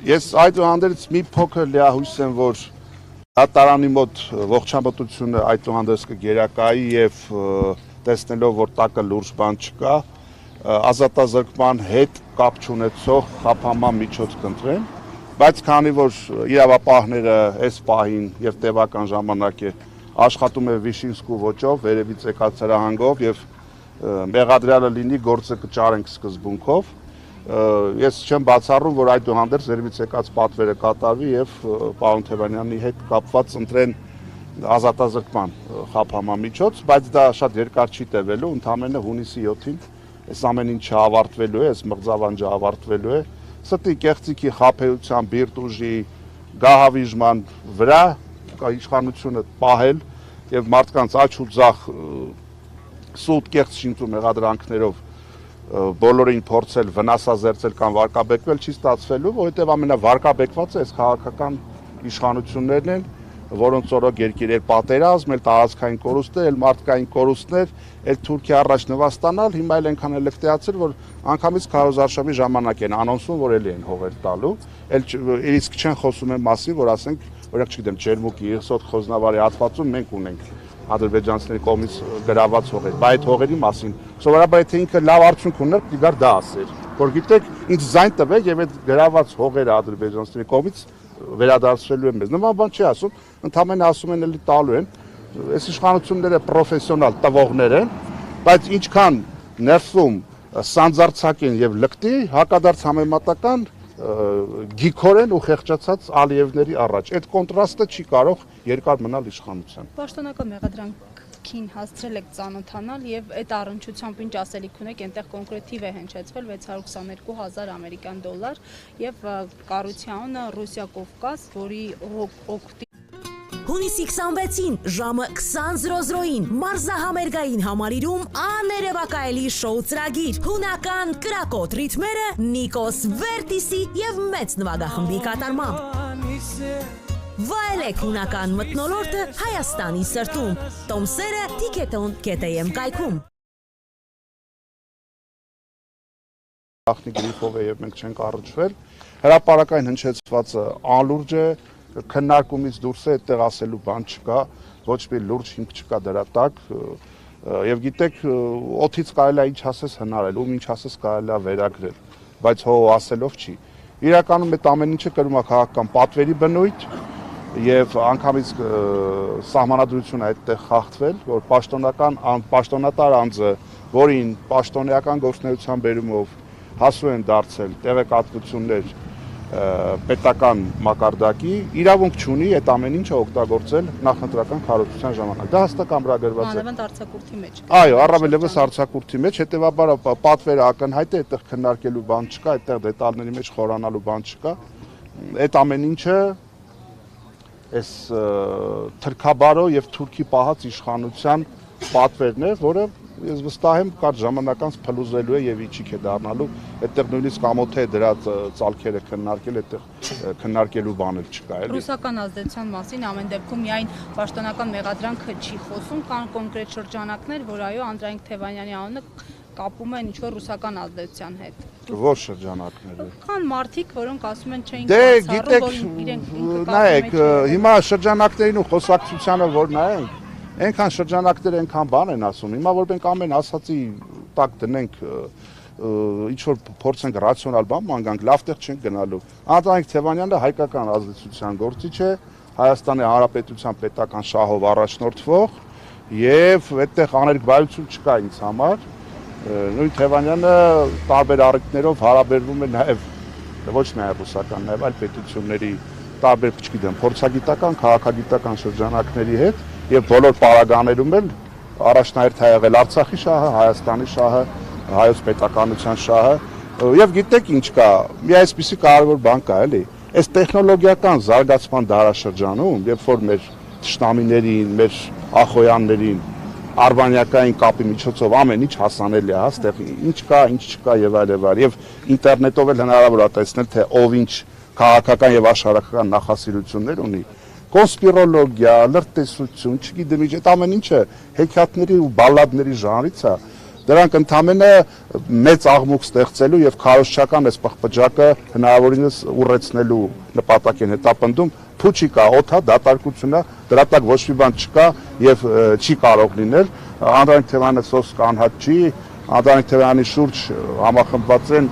Ես այդուհանդերձ մի փոքր լիահույս եմ, որ դատարանի մոտ ողջամտությունը այդուհանդերձ կգերակայի եւ տեսնելով, որ տակը լուրջ բան չկա, ազատազրկման հետ կապ չունեցող խափանման միջոց կընտրեն, բայց քանի որ իրավապահները այս պահին եւ տևական ժամանակ է աշխատում է Վիշինսկու ոճով, վերևից եկած հրահանգով եւ մեղադրյալը լինի գործը կճարենք սկզբունքով, ես չեմ բացառում, որ այդուհանդերձ վերևից եկած պատվերը կատարվի եւ պարոն Թևանյանի հետ կապված ընտրեն ազատազրկման խափանման միջոց, բայց դա շատ երկար չի տևելու, ընդամենը հունիսի 7-ին այս ամեն ինչը ավարտվելու է, այս մղձավանջը ավարտվելու է, ստի կեղծիքի խաբեության, բիրտ ուժի, գահավիժման վրա իշխանությունը պահել եւ մարդկանց աչ ու ձախ սուտ կեղծ շինծու մեղադրանքներով բոլորին փորձել վնասազերծել կամ վարկաբեկվել չի ստացվելու, որովհետեւ ամենավարկաբեկվածը այս քաղաքական իշխանություններն են, որոնց օրոք երկիր էր պատերազմ, էլ տարածքային կորուստներ, էլ մարդկային կորուստներ, էլ Թուրքիա առաջ նվաստանալ, հիմա էլ այնքան է լկտիացել, որ անգամից քարոզարշավի ժամանակ են անոնսում, որ էլի են հողեր տալու, էլ իսկ չեն խոսում են մասին, որ ասենք, օրինակ չգիտեմ, Ջերմուկի Իղսոտ Խոզնավարի հատվածում մենք ունենք ադրբեջանցիների կողմից գրաված հողեր, բայց այդ հողերի մասին սովորաբար եթե ինքը լավ արդյունք ուներ, դիգար դա ասեր, որ գիտեք, ինձ զայն տվեք եւ այդ գրաված հողերը ադրբեջանցիների կողմից վերադարձվելու են մեզ։ Նման բան չի ասում, ընդհանրապես ասում են էլի տալու են, այս իշխանությունները պրոֆեսիոնալ տվողներ են, բայց ինչքան ներսում սանձարցակ են եւ լկտի, հակադարձ համեմատական գիքորեն ու խեղճացած Ալիևների առաջ։ Այդ կոնտրաստը չի կարող երկար մնալ իշխանության։ Պաշտոնական մեղադրանքին հասցրել եք ծանոթանալ եւ այդ առնչությամբ ինչ ասելիք ունեք, այնտեղ կոնկրետ թիվ է հնչեցվել 622,000 ամերիկյան դոլար եւ կառույցյանը Ռուսիա Կովկաս, որի օգտի Հունիսի 26-ին ժամը 20:00-ին մարզահամերգային համալիրում աներևակայելի շոու ծրագիր հունական կրակոտ ռիթմերը Նիկոս Վերտիսի եւ մեծ նվագախմբի կատարմամբ վայելեք հունական մթնոլորտը Հայաստանի սրտում տոմսերը ticket.am կայքում Ախնի գրիպով է եւ մենք չենք առնչվել հրապարակային հնչեցվածը անլուրջ է քննարկումից դուրս է այդտեղ ասելու բան չկա, ոչ մի լուրջ հիմք չկա դրա տակ եւ գիտեք օթից կարելի է ինչ ասես հնարել, ում ինչ ասես կարելի է վերագրել, բայց հո ասելով չի։ Իրականում այդ ամեն ինչը կրում է քաղաքական պատվերի բնույթ եւ անգամից սահմանադրությունը այդտեղ խախտվել, որ պաշտոնատար անձը, որին պաշտոնեական գործունեության բերումով հասու են դարձել տեղեկատվություններ պետական մակարդակի իրավունք չունի այդ ամեն ինչը օգտագործել նախընտրական քարոզության ժամանակ։ Դա հստակ ամրագրված է։ Անավանդ արձակուրդի մեջ։ Այո, առավելևս արձակուրդի մեջ, հետեւաբար պատվերը ակնհայտ է, այդտեղ քննարկելու բան չկա, այդտեղ դետալների մեջ խորանալու բան չկա։ Այդ ամեն ինչը այս թրքաբարո եւ թուրքի պահած իշխանության պատվերն է, որը ես վստահ եմ կարճ ժամանակ անց փլուզելու է եւ իջիկ է դառնալու այդտեղ նույնիսկ ամոթե դրա ցալքերը քննարկել այդտեղ քննարկելու բան էլ չկա էլի Ռուսական ազդեցության մասին ամեն դեպքում միայն պաշտոնական մեղադրանքը չի խոսում կան կոնկրետ շրջանակներ որ այո Անդրանիկ Թևանյանի անունը կապում են ինչ-որ ռուսական ազդեցության հետ Ոչ շրջանակները Կան մարդիկ որոնք ասում են չէին բացառում որ իրենք նայեք հիմա շրջանակներին ու խոսակցությանը որ նայենք Այնքան շրջանակներ այնքան բան են ասում։ Հիմա որ մենք ամեն ասացի տակ դնենք ինչ որ փորձենք ռացիոնալ բան մանկանք, լավ տեղ չենք գնալու։ Անդրանիկ Թևանյանը հայկական ազդեցության գործիչ է, Հայաստանի Հանրապետության պետական շահով առաջնորդվող եւ այդտեղ աներկբայություն չկա ինձ համար։ Նույն Թևանյանը տարբեր առիթներով հարաբերվում է նաեւ ոչ միայն ռուսական, նաեւ այլ պետությունների տարբեր, չգիտեմ, փորձագիտական, քաղաքագիտական շրջանակների հետ եւ բոլոր պարագաներում էլ առաջնահերթ է եղել Արցախի շահը, Հայաստանի շահը, հայոց պետականության շահը եւ գիտեք ինչ կա, մի այսպիսի կարևոր բան կա էլի, այս տեխնոլոգիական զարգացման դարաշրջանում, երբ որ մեր թշնամիներին, մեր ախոյաններին արբանյակային կապի միջոցով ամեն ինչ հասանելի է, այստեղ ինչ կա, ինչ չկա եւ այլ եւ ինտերնետով էլ հնարավոր է տեսնել թե ով ինչ քաղաքական եւ աշխարհական նախասիրություններ ունի կոնսպիրոլոգիա, լրտեսություն, չգիտեմ ինչ, այդ ամեն ինչը հեքիաթների ու բալլադների ժանրից է, Դրանք ընդհանրապես մեծ աղմուկ ստեղծելու եւ քարոզչական այս պղպջակը հնարավորինս ուռեցնելու նպատակ են հետապնդում։ Փուչի կա, օդա, դատարկությունա, դրա տակ ոչ մի բան չկա եւ չի կարող լինել։ Անդրանիկ Թևյանը սոս կանհատ չի, Անդրանիկ Թևյանի շուրջ համախմբված են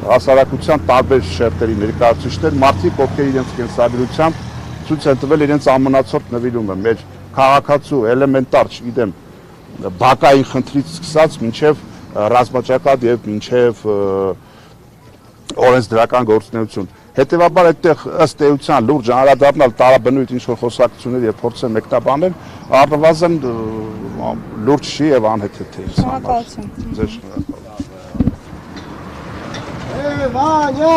հասարակության տարբեր շերտերի ներկայացուցիչներ, մարդիկ, ովքեր իրենց կենսագրությամբ ցույց են տվել իրենց ամենացորդ նվիրումը մեր քաղաքացու էլեմենտար, չգիտեմ, բակային խնդրից սկսած մինչև ռազմաճակատ եւ մինչև օրենսդրական գործունեություն։ Հետևաբար այդտեղ ըստ էության լուրջ անդրադառնալ տարաբնույթ ինչ-որ խոսակցություններ եւ փորձել մեկնաբանել, առնվազն լուրջ չի եւ անհեթեթ է։ Շնորհակալություն։ Ձեր շնորհակալություն։ Վանյա